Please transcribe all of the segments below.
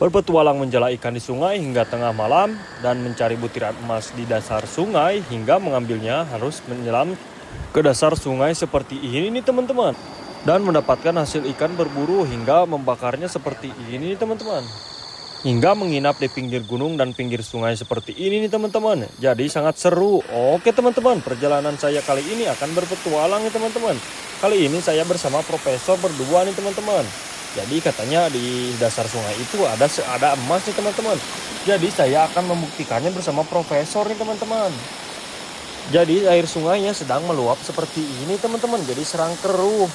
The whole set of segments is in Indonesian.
berpetualang menjala ikan di sungai hingga tengah malam dan mencari butiran emas di dasar sungai hingga mengambilnya harus menyelam ke dasar sungai seperti ini nih teman-teman. Dan mendapatkan hasil ikan berburu hingga membakarnya seperti ini nih teman-teman. Hingga menginap di pinggir gunung dan pinggir sungai seperti ini nih teman-teman. Jadi sangat seru. Oke teman-teman, perjalanan saya kali ini akan berpetualang nih teman-teman. Kali ini saya bersama profesor berdua nih teman-teman. Jadi katanya di dasar sungai itu ada emas nih teman-teman. Jadi saya akan membuktikannya bersama profesor nih teman-teman. Jadi air sungainya sedang meluap seperti ini teman-teman. Jadi serang keruh.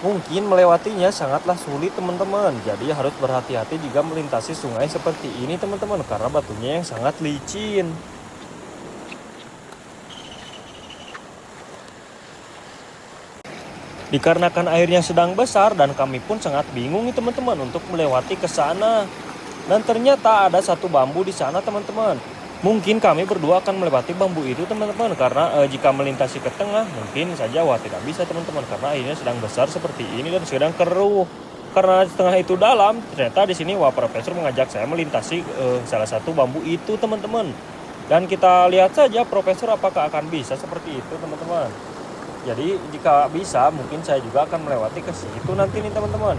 Mungkin melewatinya sangatlah sulit teman-teman. Jadi harus berhati-hati jika melintasi sungai seperti ini teman-teman. Karena batunya yang sangat licin. Dikarenakan airnya sedang besar dan kami pun sangat bingung nih teman-teman untuk melewati ke sana. Dan ternyata ada satu bambu di sana teman-teman. Mungkin kami berdua akan melewati bambu itu teman-teman. Karena jika melintasi ke tengah mungkin saja tidak bisa teman-teman. Karena airnya sedang besar seperti ini dan sedang keruh. Karena setengah itu dalam, ternyata di sini profesor mengajak saya melintasi salah satu bambu itu teman-teman. Dan kita lihat saja profesor apakah akan bisa seperti itu teman-teman. Jadi jika bisa mungkin saya juga akan melewati ke situ nanti nih teman-teman.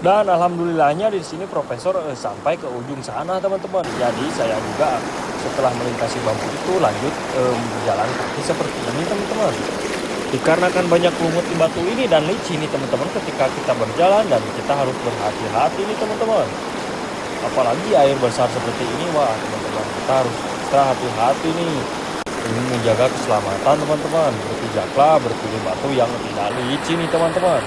Dan alhamdulillahnya di sini profesor sampai ke ujung sana teman-teman. Jadi saya juga setelah melintasi bambu itu lanjut berjalan kaki seperti ini teman-teman. Dikarenakan banyak lumut di batu ini dan licin nih teman-teman ketika kita berjalan dan kita harus berhati-hati nih teman-teman. Apalagi air besar seperti ini, wah teman-teman kita harus hati-hati nih. Ini menjaga keselamatan teman-teman. Berpijaklah berpilih batu yang tidak licin nih teman-teman.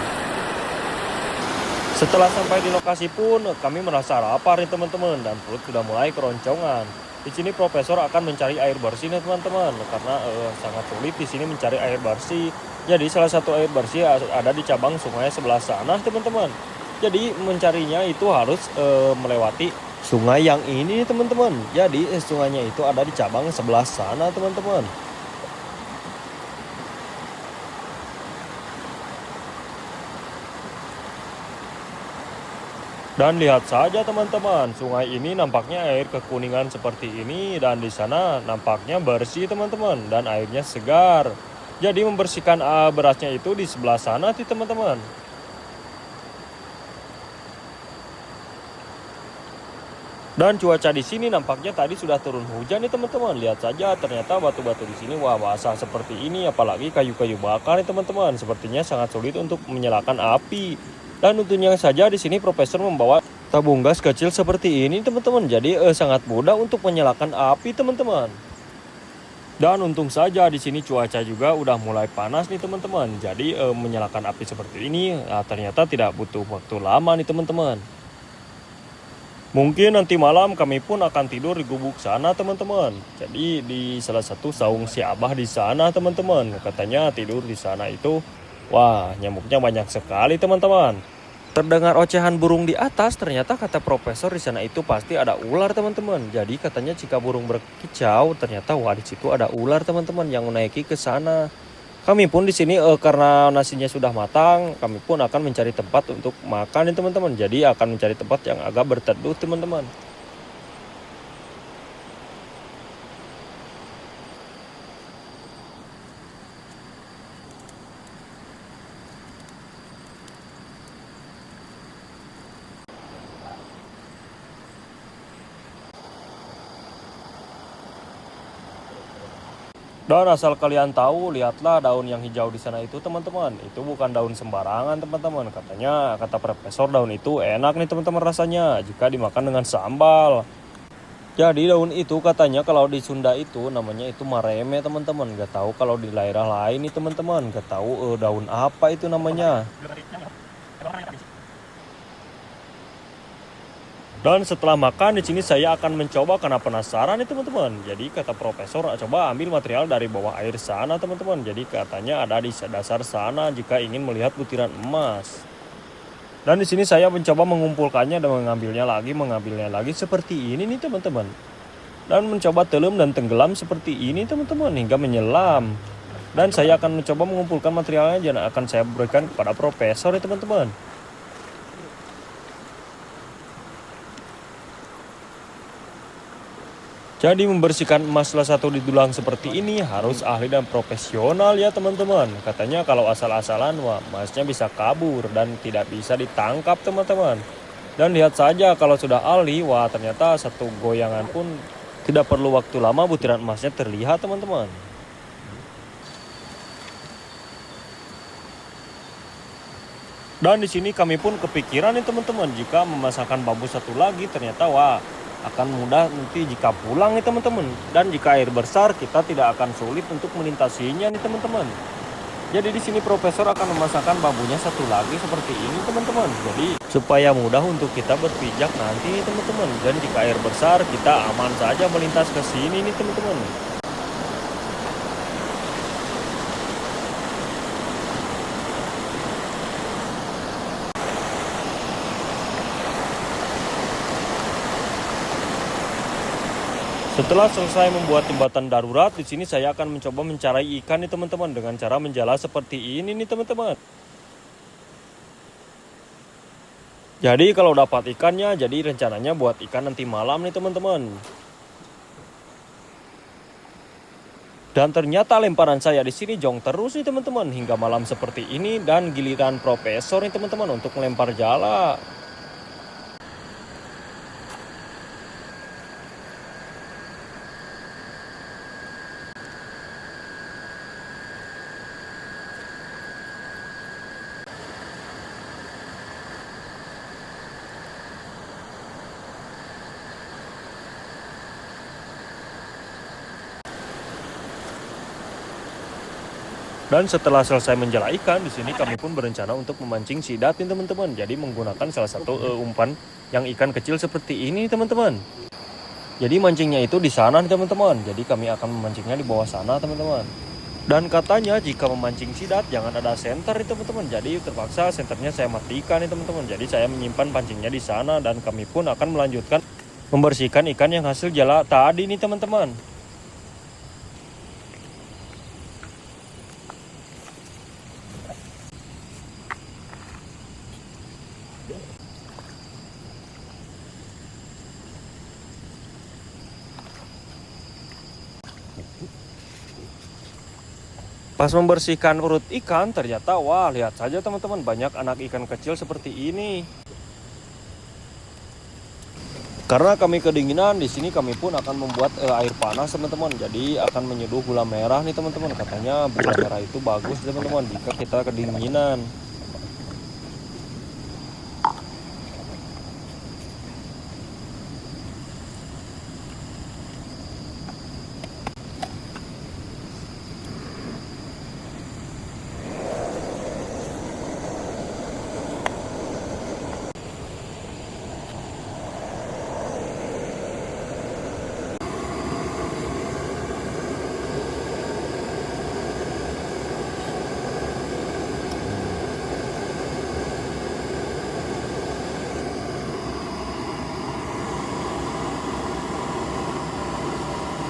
Setelah sampai di lokasi pun kami merasa lapar nih teman-teman dan perut sudah mulai keroncongan. Di sini profesor akan mencari air bersih nih teman-teman karena sangat sulit di sini mencari air bersih. Jadi salah satu air bersih ada di cabang sungai sebelah sana teman-teman. Jadi mencarinya itu harus melewati sungai yang ini teman-teman. Jadi sungainya itu ada di cabang sebelah sana teman-teman. Dan lihat saja teman-teman, sungai ini nampaknya air kekuningan seperti ini dan di sana nampaknya bersih teman-teman dan airnya segar. Jadi membersihkan berasnya itu di sebelah sana sih teman-teman. Dan cuaca di sini nampaknya tadi sudah turun hujan nih teman-teman. Lihat saja ternyata batu-batu di sini wah basah seperti ini, apalagi kayu-kayu bakar nih teman-teman. Sepertinya sangat sulit untuk menyalakan api. Dan tentunya saja di sini profesor membawa tabung gas kecil seperti ini teman-teman. Jadi sangat mudah untuk menyalakan api teman-teman. Dan untung saja di sini cuaca juga udah mulai panas nih teman-teman. Jadi menyalakan api seperti ini ternyata tidak butuh waktu lama nih teman-teman. Mungkin nanti malam kami pun akan tidur di gubuk sana teman-teman. Jadi di salah satu saung si Abah di sana teman-teman. Katanya tidur di sana itu wah, nyamuknya banyak sekali teman-teman. Terdengar ocehan burung di atas, ternyata kata profesor di sana itu pasti ada ular teman-teman. Jadi katanya jika burung berkicau, ternyata wah di situ ada ular teman-teman yang menaiki ke sana. Kami pun di sini karena nasinya sudah matang, kami pun akan mencari tempat untuk makan teman-teman. Jadi akan mencari tempat yang agak berteduh teman-teman. Dan asal kalian tahu, lihatlah daun yang hijau di sana itu teman-teman. Itu bukan daun sembarangan teman-teman. Katanya, kata profesor daun itu enak nih teman-teman rasanya jika dimakan dengan sambal. Jadi daun itu katanya kalau di Sunda itu namanya itu mareme teman-teman. Gak tahu kalau di daerah lain nih teman-teman. Gak tahu daun apa itu namanya. Dan setelah makan di sini saya akan mencoba karena penasaran nih teman-teman. Jadi kata profesor coba ambil material dari bawah air sana teman-teman. Jadi katanya ada di dasar sana jika ingin melihat butiran emas. Dan di sini saya mencoba mengumpulkannya dan mengambilnya lagi seperti ini nih teman-teman. dan mencoba tenggelam dan tenggelam seperti ini teman-teman hingga menyelam. Dan saya akan mencoba mengumpulkan materialnya dan akan saya berikan kepada profesor ya teman-teman. Jadi membersihkan emas salah satu di dulang seperti ini harus ahli dan profesional ya teman-teman. Katanya kalau asal-asalan wah emasnya bisa kabur dan tidak bisa ditangkap teman-teman. Dan lihat saja kalau sudah ahli, wah ternyata satu goyangan pun tidak perlu waktu lama butiran emasnya terlihat teman-teman. Dan di sini kami pun kepikiran nih teman-teman, jika memasangkan bambu satu lagi ternyata wah akan mudah nanti jika pulang nih teman-teman. Dan jika air besar kita tidak akan sulit untuk melintasinya nih teman-teman. Jadi di sini profesor akan memasangkan bambunya satu lagi seperti ini teman-teman. Jadi supaya mudah untuk kita berpijak nanti nih teman-teman. Dan jika air besar kita aman saja melintas ke sini nih teman-teman. Setelah selesai membuat jembatan darurat, di sini saya akan mencoba mencari ikan nih teman-teman dengan cara menjala seperti ini nih teman-teman. Jadi kalau dapat ikannya, jadi rencananya buat ikan nanti malam nih teman-teman. Dan ternyata lemparan saya di sini jong terus nih teman-teman hingga malam seperti ini dan giliran profesor nih teman-teman untuk melempar jala. Dan setelah selesai menjala ikan, di sini kami pun berencana untuk memancing sidat nih teman-teman. Jadi menggunakan salah satu umpan yang ikan kecil seperti ini teman-teman. Jadi mancingnya itu di sana nih teman-teman. Jadi kami akan memancingnya di bawah sana teman-teman. Dan katanya jika memancing sidat jangan ada senter nih teman-teman. Jadi terpaksa senternya saya matikan nih teman-teman. Jadi saya menyimpan pancingnya di sana dan kami pun akan melanjutkan membersihkan ikan yang hasil jala tadi nih teman-teman. Pas membersihkan perut ikan, ternyata wah lihat saja teman-teman banyak anak ikan kecil seperti ini. Karena kami kedinginan, di sini kami pun akan membuat air panas teman-teman. Jadi akan menyeduh gula merah nih teman-teman. Katanya gula merah itu bagus teman-teman jika kita kedinginan.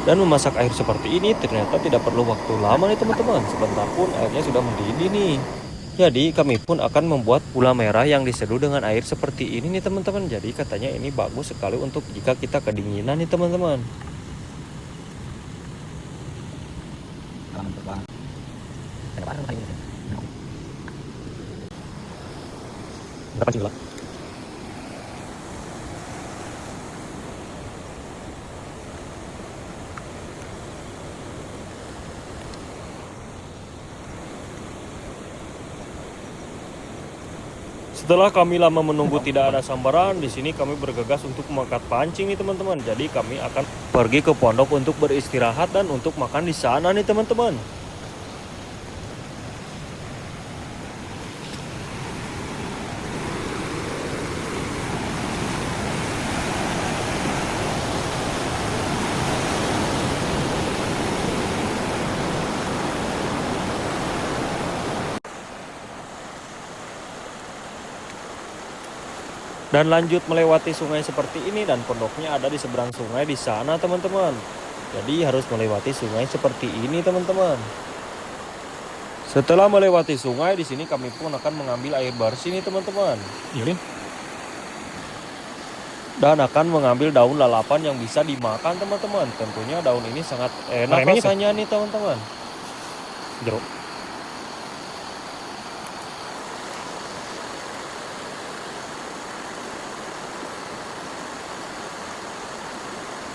Dan memasak air seperti ini ternyata tidak perlu waktu lama nih teman-teman. Sebentar pun airnya sudah mendidih nih. Jadi kami pun akan membuat gula merah yang diseduh dengan air seperti ini nih teman-teman. Jadi katanya ini bagus sekali untuk jika kita kedinginan nih teman-teman. Setelah kami lama menunggu tidak ada sambaran, di sini kami bergegas untuk mengangkat pancing nih teman-teman. Jadi kami akan pergi ke pondok untuk beristirahat dan untuk makan di sana nih teman-teman. Dan lanjut melewati sungai seperti ini dan pondoknya ada di seberang sungai di sana teman-teman. Jadi harus melewati sungai seperti ini teman-teman. Setelah melewati sungai di sini kami pun akan mengambil air bersih nih teman-teman. Dan akan mengambil daun lalapan yang bisa dimakan teman-teman. Tentunya daun ini sangat enak rasanya nih teman-teman. Jeruk.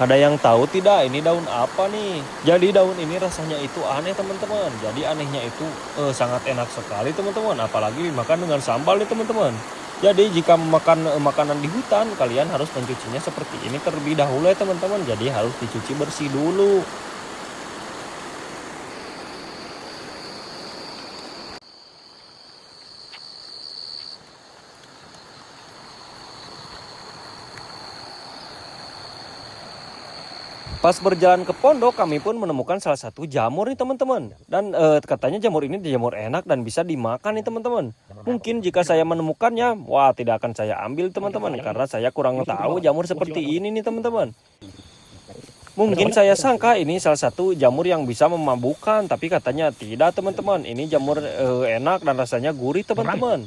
Ada yang tahu tidak ini daun apa nih? Jadi daun ini rasanya itu aneh teman-teman. Jadi anehnya itu sangat enak sekali teman-teman. Apalagi dimakan dengan sambal nih teman-teman. Jadi jika memakan makanan di hutan, kalian harus mencucinya seperti ini terlebih dahulu ya teman-teman. Jadi harus dicuci bersih dulu. Pas berjalan ke pondok, kami pun menemukan salah satu jamur nih teman-teman. Dan katanya jamur ini jamur enak dan bisa dimakan nih teman-teman. Mungkin jika saya menemukannya, wah tidak akan saya ambil teman-teman. Karena saya kurang tahu jamur seperti ini nih teman-teman. Mungkin saya sangka ini salah satu jamur yang bisa memabukkan. Tapi katanya tidak teman-teman. Ini jamur enak dan rasanya gurih teman-teman.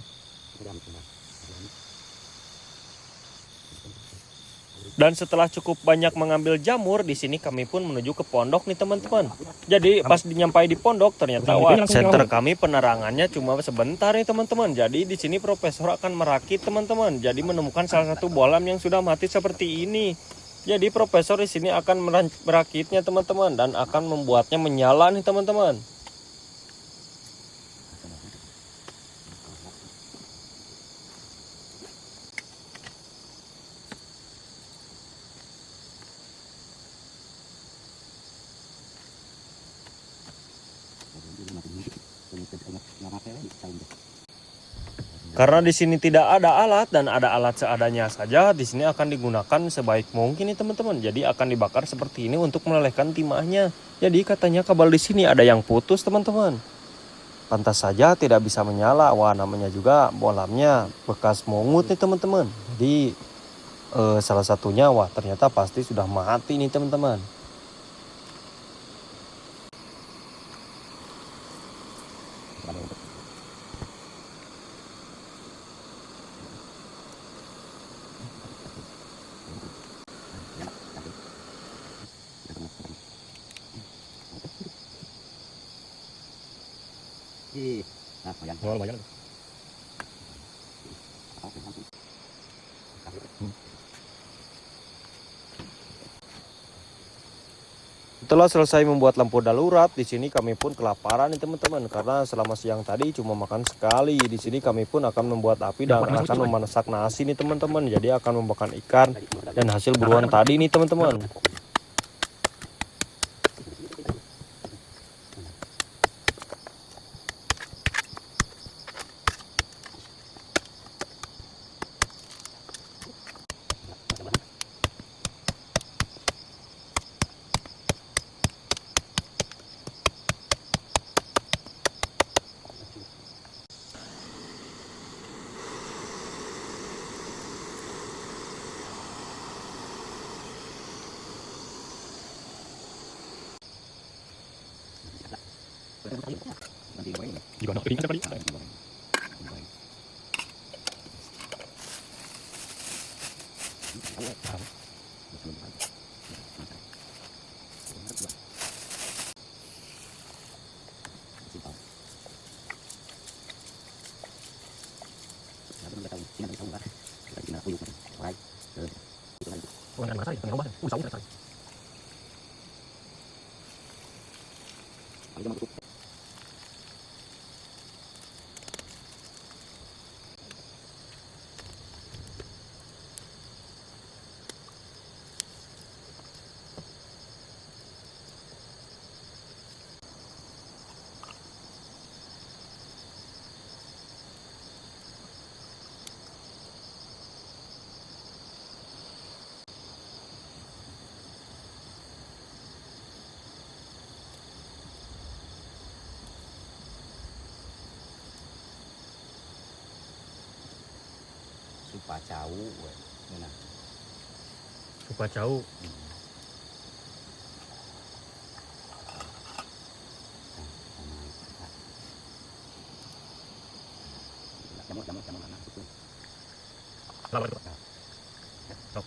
Dan setelah cukup banyak mengambil jamur, di sini kami pun menuju ke pondok nih teman-teman. Jadi pas nyampai di pondok ternyata wah, center kami penerangannya cuma sebentar nih teman-teman. Jadi di sini profesor akan merakit teman-teman. Jadi menemukan salah satu bolam yang sudah mati seperti ini. Jadi profesor di sini akan merakitnya teman-teman dan akan membuatnya menyala nih teman-teman. Karena di sini tidak ada alat dan ada alat seadanya saja, di sini akan digunakan sebaik mungkin nih teman-teman. Jadi akan dibakar seperti ini untuk melelehkan timahnya. Jadi katanya kabel di sini ada yang putus teman-teman. Pantas saja tidak bisa menyala. Wah, namanya juga bolamnya bekas mongut nih teman-teman. Jadi salah satunya wah ternyata pasti sudah mati nih teman-teman. Lumayan. Setelah selesai membuat lampu darurat, di sini kami pun kelaparan nih teman-teman. Karena selama siang tadi cuma makan sekali. Di sini kami pun akan membuat api dan akan memasak nasi nih teman-teman. Jadi akan membakar ikan dan hasil buruan tadi nih teman-teman. Gimana keringnya tadi? Supacau we. Nah. Supacau. Jamur anak itu. Lama itu. Sok.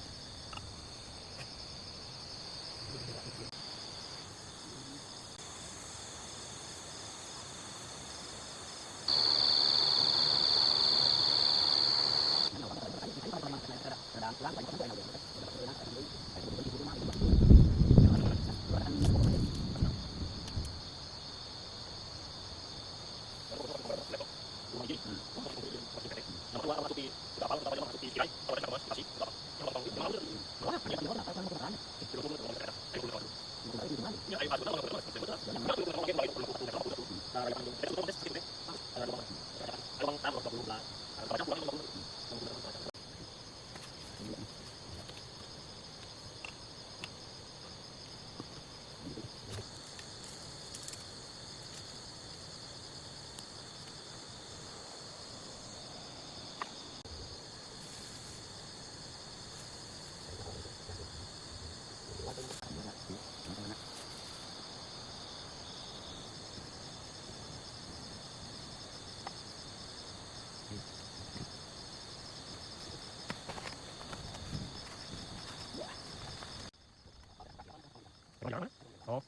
Oh.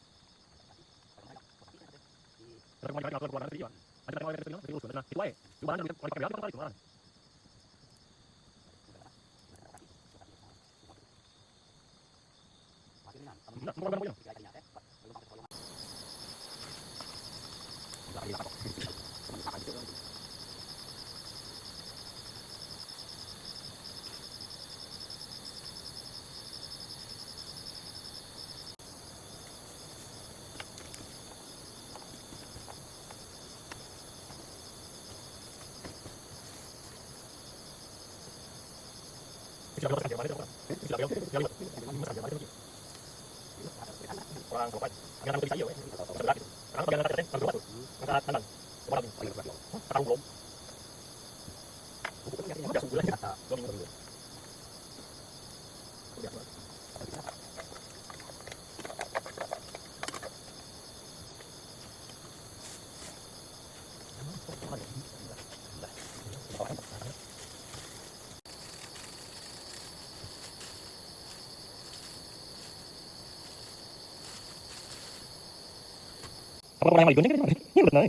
Apa orang yang lagi gonceng kan? Ini benar.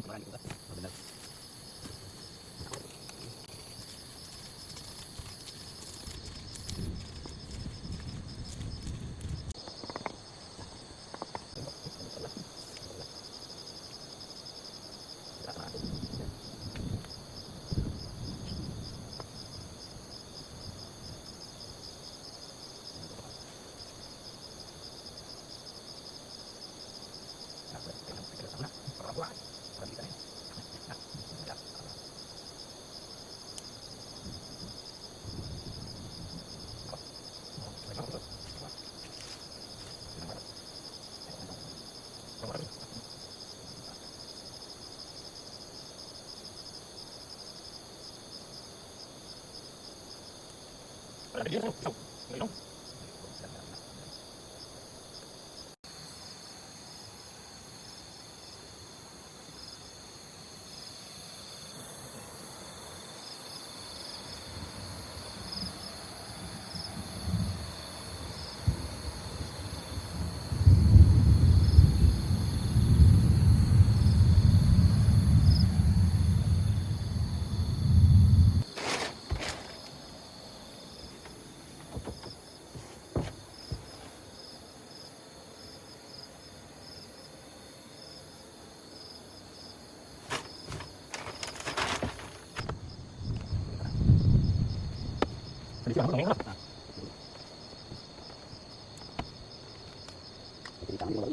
Jadi kamu ngomong apa? Jadi kami mau